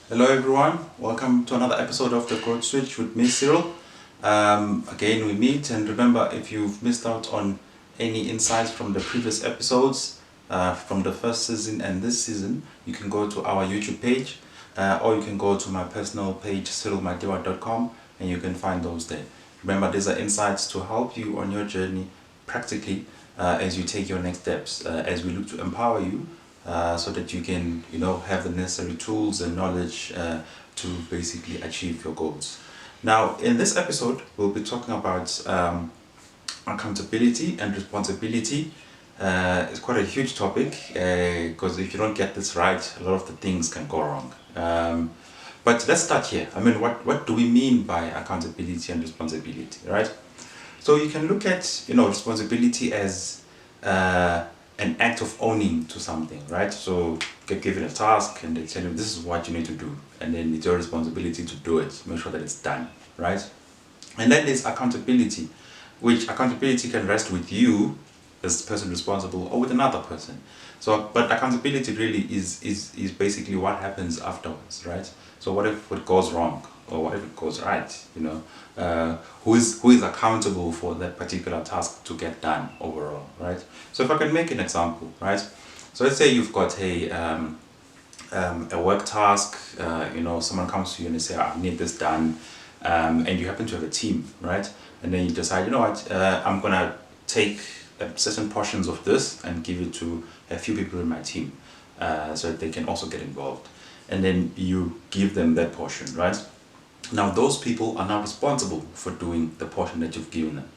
Hello everyone, welcome to another episode of the Code Switch with me Cyril. Again we meet, and remember, if you've missed out on any insights from the previous episodes from the first season and this season, you can go to our YouTube page or you can go to my personal page cyrilmadiwa.com and you can find those there. Remember, these are insights to help you on your journey practically as you take your next steps, as we look to empower you so that you can, have the necessary tools and knowledge to basically achieve your goals. Now, in this episode, we'll be talking about accountability and responsibility. It's quite a huge topic because if you don't get this right, a lot of the things can go wrong. But let's start here. I mean, what do we mean by accountability and responsibility, right? So you can look at, responsibility as an act of owning to something, right? So get given a task and they tell you this is what you need to do, and then it's your responsibility to do it, make sure that it's done, right? And then there's accountability, which accountability can rest with you as the person responsible or with another person. So, but accountability really is basically what happens afterwards, right? So what if it goes wrong or what if it goes right? Who is accountable for that particular task to get done overall, right? So if I can make an example, right? So let's say you've got a work task. Someone comes to you and they say, I need this done, and you happen to have a team, right? And then you decide, you know what, I'm gonna take certain portions of this and give it to a few people in my team so that they can also get involved. And then you give them that portion, right? Now those people are now responsible for doing the portion that you've given them,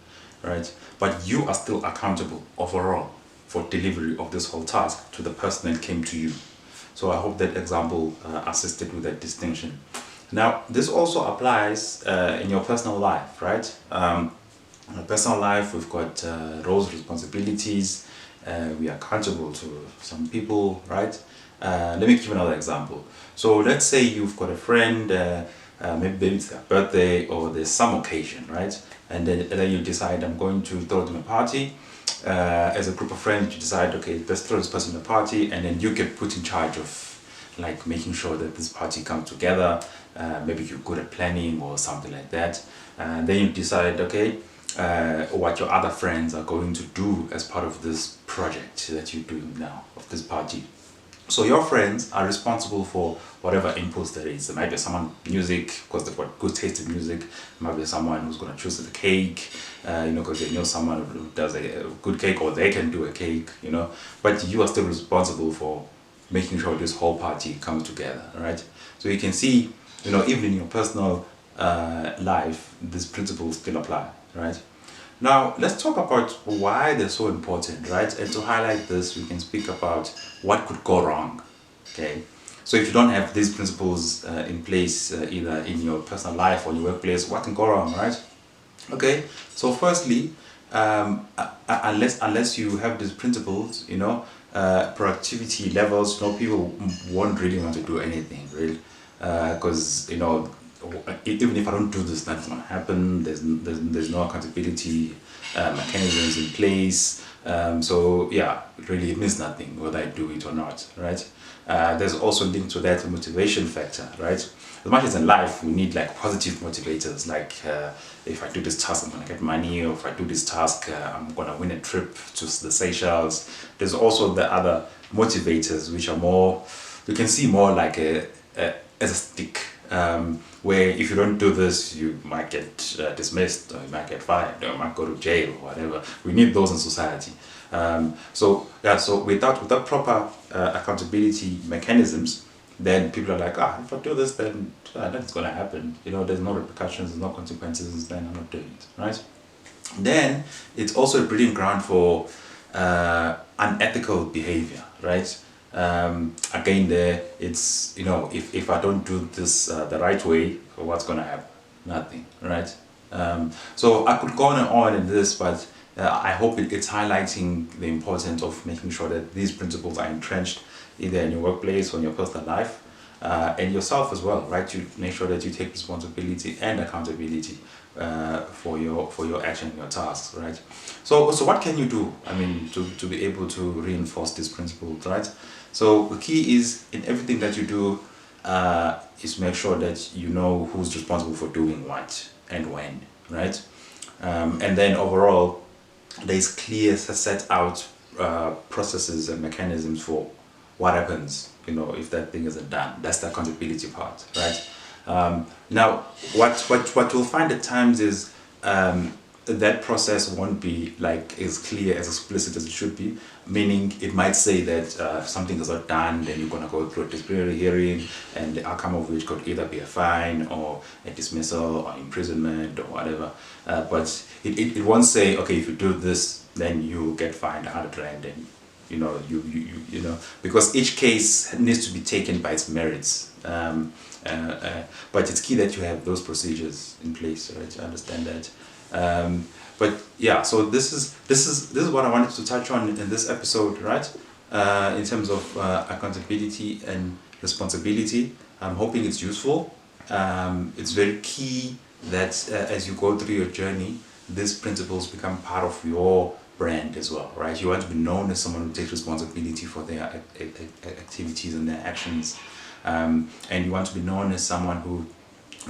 right? But you are still accountable overall for delivery of this whole task to the person that came to you. So I hope that example assisted with that distinction. Now this also applies in your personal life, right? In our personal life, we've got roles, responsibilities. We are accountable to some people, right? Let me give you another example. So let's say you've got a friend, maybe it's their birthday or there's some occasion, right? And then you decide, I'm going to throw them a party. As a group of friends, you decide, okay, let's throw this person a party, and then you get put in charge of like making sure that this party comes together. Maybe you're good at planning or something like that. And then you decide, okay, what your other friends are going to do as part of this project that you're doing now, of this party. So your friends are responsible for whatever inputs there is. There might be someone music, because they've got good taste in music. There might be someone who's going to choose the cake, because they know someone who does a good cake, or they can do a cake, But you are still responsible for making sure this whole party comes together, right? So you can see, even in your personal life, these principles still apply, right? Now, let's talk about why they're so important, right? And to highlight this, we can speak about what could go wrong, okay? So if you don't have these principles in place, either in your personal life or your workplace, what can go wrong, right? Okay, so firstly, unless you have these principles, productivity levels, people won't really want to do anything, really, because even if I don't do this, nothing's gonna happen. There's no accountability mechanisms in place. So yeah, really it means nothing whether I do it or not, right? There's also linked to that a motivation factor, right? As much as in life we need like positive motivators, like if I do this task I'm gonna get money, or if I do this task I'm gonna win a trip to the Seychelles. There's also the other motivators which are more, you can see more like as a stick, where if you don't do this, you might get dismissed, or you might get fired, or you might go to jail, or whatever. We need those in society. So without proper accountability mechanisms, then people are like, if I do this, then nothing's gonna happen. There's no repercussions, there's no consequences, then I'm not doing it, right? Then it's also a breeding ground for unethical behavior, right? Again, there it's if I don't do this the right way, what's gonna happen? Nothing, right? So I could go on and on in this, but I hope it's highlighting the importance of making sure that these principles are entrenched either in your workplace or in your personal life, and yourself as well, right? You make sure that you take responsibility and accountability for your action and your tasks, right? So what can you do? I mean, to be able to reinforce these principles, right? So the key is in everything that you do, is make sure that you know who's responsible for doing what and when, right? And then overall, there's clear set out processes and mechanisms for what happens, if that thing isn't done. That's the accountability part, right? Now, what you'll find at times is that process won't be like as clear, as explicit as it should be. Meaning, it might say that if something is not done, then you're gonna go through a disciplinary hearing, and the outcome of which could either be a fine or a dismissal or imprisonment or whatever. But it won't say, okay, if you do this, then you get fined 100 rand, and because each case needs to be taken by its merits. But it's key that you have those procedures in place, right, to understand that. But yeah, so this is what I wanted to touch on in this episode, right? In terms of accountability and responsibility. I'm hoping it's useful. It's very key that as you go through your journey, these principles become part of your brand as well, right? You want to be known as someone who takes responsibility for their activities and their actions, and you want to be known as someone who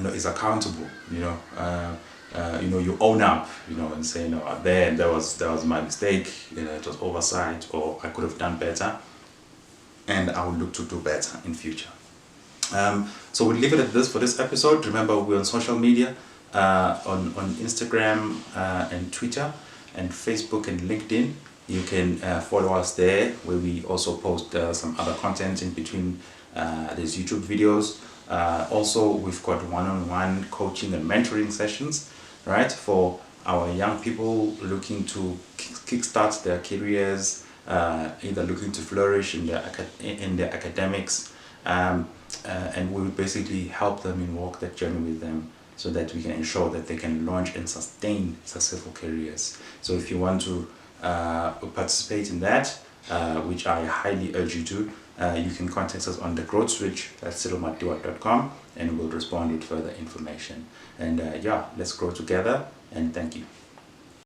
is accountable. You own up, and say, that was my mistake. It was oversight, or I could have done better, and I will look to do better in future. So we'll leave it at this for this episode. Remember, we're on social media, on Instagram and Twitter and Facebook and LinkedIn. You can follow us there, where we also post some other content in between these YouTube videos. Also, we've got one-on-one coaching and mentoring sessions, right, for our young people looking to kickstart their careers, either looking to flourish in their academics, and we would basically help them and walk that journey with them, so that we can ensure that they can launch and sustain successful careers. So if you want to participate in that, which I highly urge you to, you can contact us on the growth switch at cyrillmatiwa.com, and we'll respond with further information. And let's grow together, and thank you.